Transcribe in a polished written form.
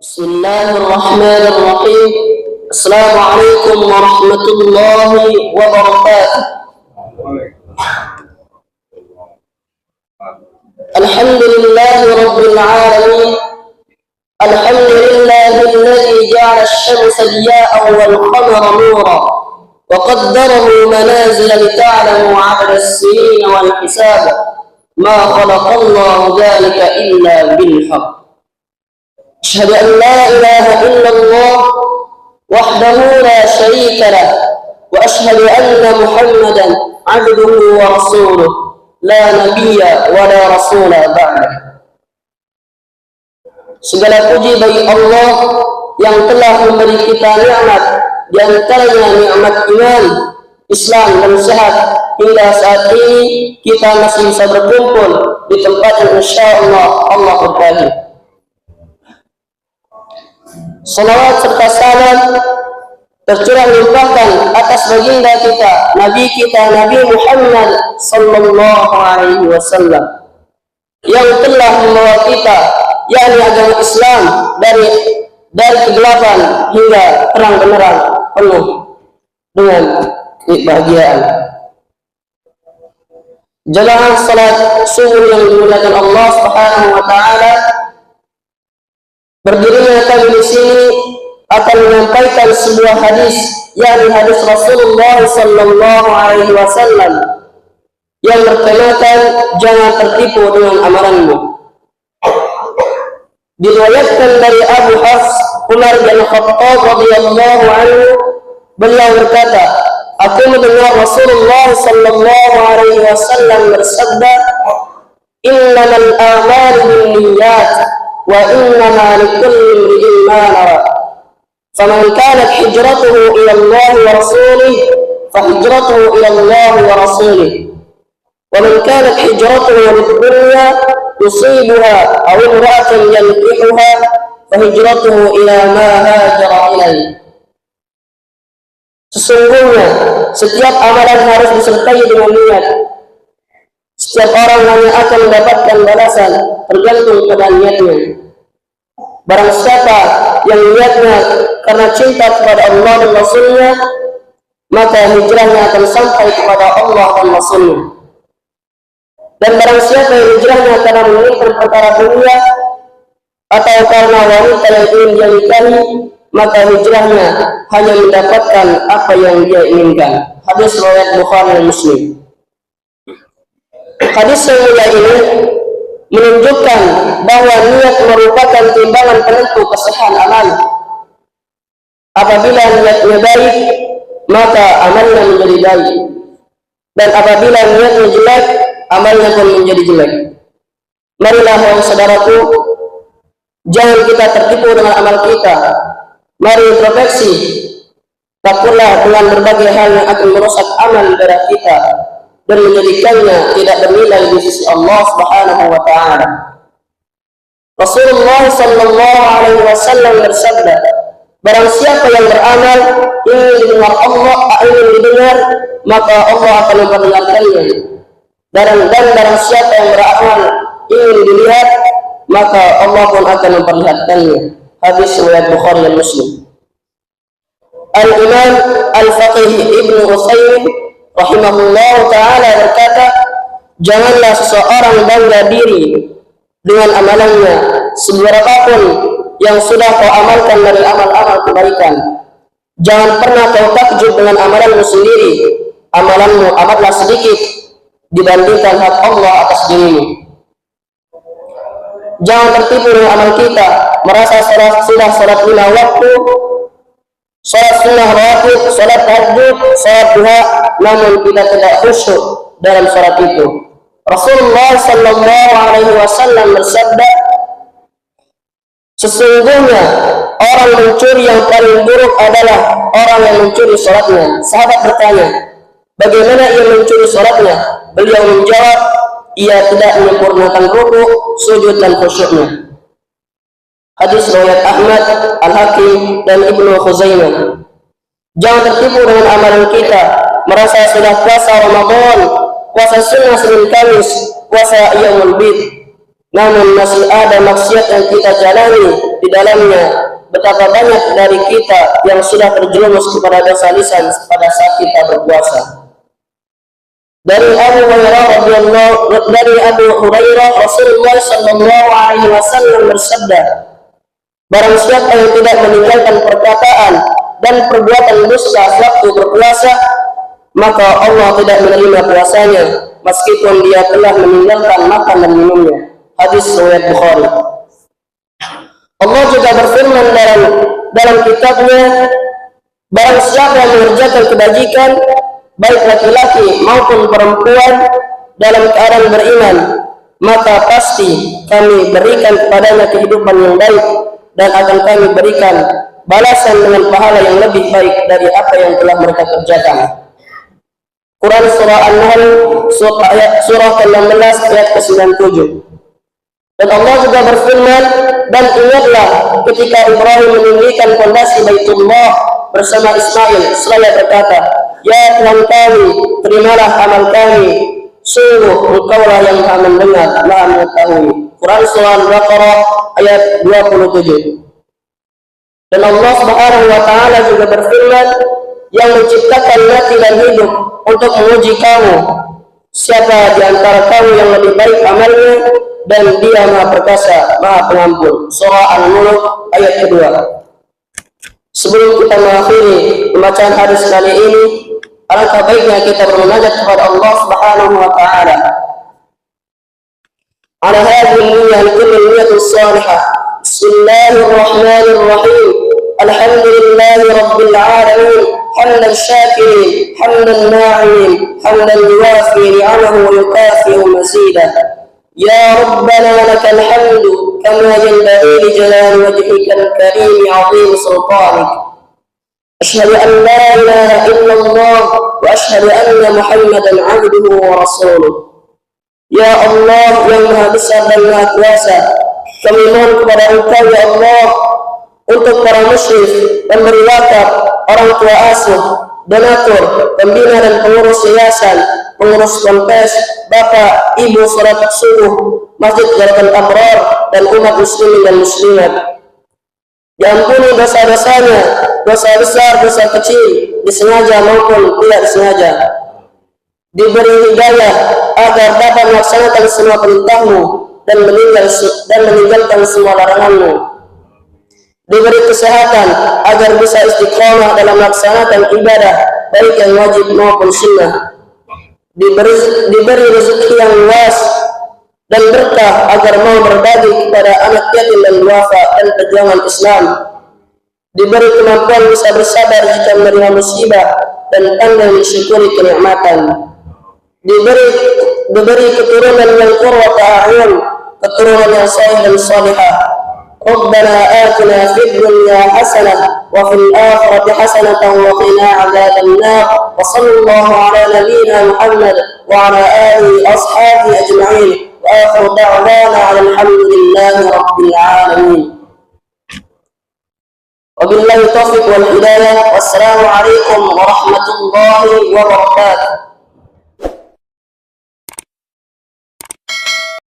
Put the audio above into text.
بسم الله الرحمن الرحيم. السلام عليكم ورحمة الله وبركاته. الحمد لله رب العالمين. الحمد لله الذي جعل الشمس ضياء والقمر نورا وقدره منازل لتعلموا عدد السنين والحساب ما خلق الله ذلك إلا بالحق. أشهد أن لا إله إلا الله وحده لا شريك له وأشهد أن محمدا عبده ورسوله لا نبي ولا رسول بعده. Segala puji bagi Allah yang telah memberi kita nikmat, di antaranya nikmat iman, Islam dan sehat, hingga saat ini kita masih bisa berkumpul di tempat yang insyaallah Allah berkahi. Salawat serta salam tercurah limpahkan atas baginda kita, Nabi Muhammad sallallahu alaihi wasallam yang telah membawa kita, yakni agama Islam, dari kegelapan hingga terang benderang penuh dengan kebahagiaan. Jamaah salat subuh yang dimuliakan Allah Subhanahu wa taala, berdirinya kami di sini akan menyampaikan sebuah hadis, yakni hadis Rasulullah sallallahu alaihi wasallam yang bertemakan jangan tertipu dengan amalanmu. Diriwayatkan dari Abu Hafs Umar bin Khattab radhiyallahu anhu, beliau berkata, aku mendengar Rasulullah sallallahu alaihi wasallam bersabda, innamal a'malu binniyat wa innama likulli imri'in ma nawa. Faman kanat hijratuhu ila Allah wa rasulih fa hijratuhu ila Allah wa rasulih. Wa man kanat hijratuhu lid-dunya yusibuha aw imra'atan yankihuha fa hijratuhu ila ma hajara ilaihi. Sesungguhnya setiap amalan harus disertai dengan niat. Setiap orang hanya akan mendapatkan balasan tergantung pada niatnya. Barang siapa yang niatnya karena cinta kepada Allah dan Rasulnya, maka hijrahnya akan sampai kepada Allah dan Rasulnya. Dan barang siapa yang hijrahnya karena menginginkan perkara dunia atau karena wanita yang ingin dia nikahi, maka hijrahnya hanya mendapatkan apa yang dia inginkan. Hadis riwayat Bukhari dan Muslim. Hadis yang mulia ini menunjukkan bahwa niat merupakan timbangan penentu kesehatan amal. Apabila niatnya baik, maka amalnya menjadi baik. Dan apabila niatnya jelek, amalnya pun menjadi jelek. Marilah wahai saudaraku, jangan kita tertipu dengan amal kita. Mari introspeksi, takutlah dengan berbagai hal yang akan merusak amal ibadah kita dan menjadikannya tidak bernilai di sisi Allah Subhanahu wa taala. Rasulullah sallallahu alaihi wasallam bersabda, barang siapa yang beramal ingin didengar, maka Allah akan memperdengarkannya. Dan barang siapa yang beramal ingin dilihat, maka Allah pun akan memperlihatkannya. Hadis riwayat Bukhari dan Muslim. Al-Imam Al-Faqih Ibnu Utsaimin rahimahullah ta'ala berkata, janganlah seseorang bangga diri dengan amalannya seberapapun yang sudah kau amalkan dari amal-amal kebaikan. Jangan pernah kau takjub dengan amalanmu sendiri. Amalanmu amatlah sedikit dibandingkan hak Allah atas dirimu. Jangan tertipu dengan amal kita, merasa sudah salat 5 waktu, salat sunnah rawatib, salat tahajud, salat duha, namun kita tidak khusyuk dalam salat itu. Rasulullah sallallahu alaihi wasallam bersabda, sesungguhnya orang mencuri yang paling buruk adalah orang yang mencuri salatnya. Sahabat bertanya, bagaimana ia mencuri salatnya? Beliau menjawab, ia tidak menyempurnakan rukuk, sujud dan khusyuknya. Hadis riwayat Ahmad, Al-Hakim dan Ibnu Khuzaimah. Jangan tertipu dengan amalan kita, merasa sudah puasa Ramadan, puasa sunnah Senin Kamis, puasa Yaumul Bid. namun masih ada maksiat yang kita jalani di dalamnya. Betapa banyak dari kita yang sudah terjerumus kepada dosa lisan pada saat kita berpuasa. Dari Abu Hurairah Rasulullah sallallahu alaihi wasallam bersabda, barang siapa yang tidak meninggalkan perkataan dan perbuatan dusta waktu berpuasa, maka Allah tidak menerima puasanya meskipun dia telah meninggalkan makan dan minumnya. Hadis riwayat Bukhari. Allah juga berfirman dalam kitabnya, barang siapa yang mengerjakan kebajikan baik laki-laki maupun perempuan dalam keadaan beriman, maka pasti kami berikan kepadanya kehidupan yang baik dan akan kami berikan balasan dengan pahala yang lebih baik dari apa yang telah mereka kerjakan. Quran surah An-Nahl surah ke-16 ayat ke-97. Dan Allah juga berfirman, dan ingatlah ketika Ibrahim meninggikan fondasi Baitullah bersama Ismail, seraya berkata, ya Tuhan kami, terimalah amal kami, sungguh Engkaulah yang Maha mendengar, Maha mengetahui. Quran surah Al-Baqarah ayat 27. Dan Allah Subhanahu wa taala juga berfirman, yang menciptakan mati dan hidup untuk menguji kamu, siapa di antara kamu yang lebih baik amalnya, dan Dia Maha Perkasa, Maha Pengampun. Surah Al-Mulk ayat kedua. Sebelum kita mengakhiri pembacaan hadis kali ini, alangkah baiknya kita bermunajat kepada Allah Subhanahu wa taala. Ala hadhihi an-niyyah kullu niyyah salihah. Bismillahirrahmanirrahim. Alhamdulillahi rabbil alamin. Hamdan syakirin, hamdan na'imin, hamdan yuwafi ni'amahu wa yukafi'u mazidah. Ya Rabbana lakal hamdu kama yanbaghi li jalali wajhika al-karim 'azim sultanik. Asyhadu an la ilaha illallah wa asyhadu anna Muhammadan 'abduhu wa rasuluh. Ya Allah yang Maha Besar dan Maha Kuasa, kami mohon kepada Engkau ya Allah untuk para musyrif, pemberi wakaf, orang tua asuh, donatur, pembina dan pengurus yayasan, pengurus ponpes, bapak, ibu salat subuh, Masjid Jalakan Abrar, dan umat muslimin dan muslimat. Diampuni dosa-dosanya, dosa besar, dosa kecil, disengaja maupun tidak disengaja. Diberi hidayah agar dapat melaksanakan semua perintahmu dan meninggalkan semua laranganmu. Diberi kesehatan agar bisa istiqomah dalam melaksanakan ibadah baik yang wajib maupun sunnah. Diberi rezeki yang luas dan berkah agar mau berbagi kepada anak yatim dan duafa dan perjuangan Islam. Diberi kemampuan bisa bersabar jika menerima musibah dan pandai mensyukuri kenikmatan. Diberi keturunan yang qurrata a'yun, keturunan yang saleh dan salihah. Rabbana atina fid dunya hasanah wa fil akhirati hasanah wa qina adzabannar. Wa sallallahu ala nabiyyina Muhammad wa ala alihi ashabihi ajma'in. Wa akhiru da'wana alhamdulillahi rabbil alamin. Wabillahi taufiq wal hidayah. Wassalamu alaikum warahmatullahi wabarakatuh.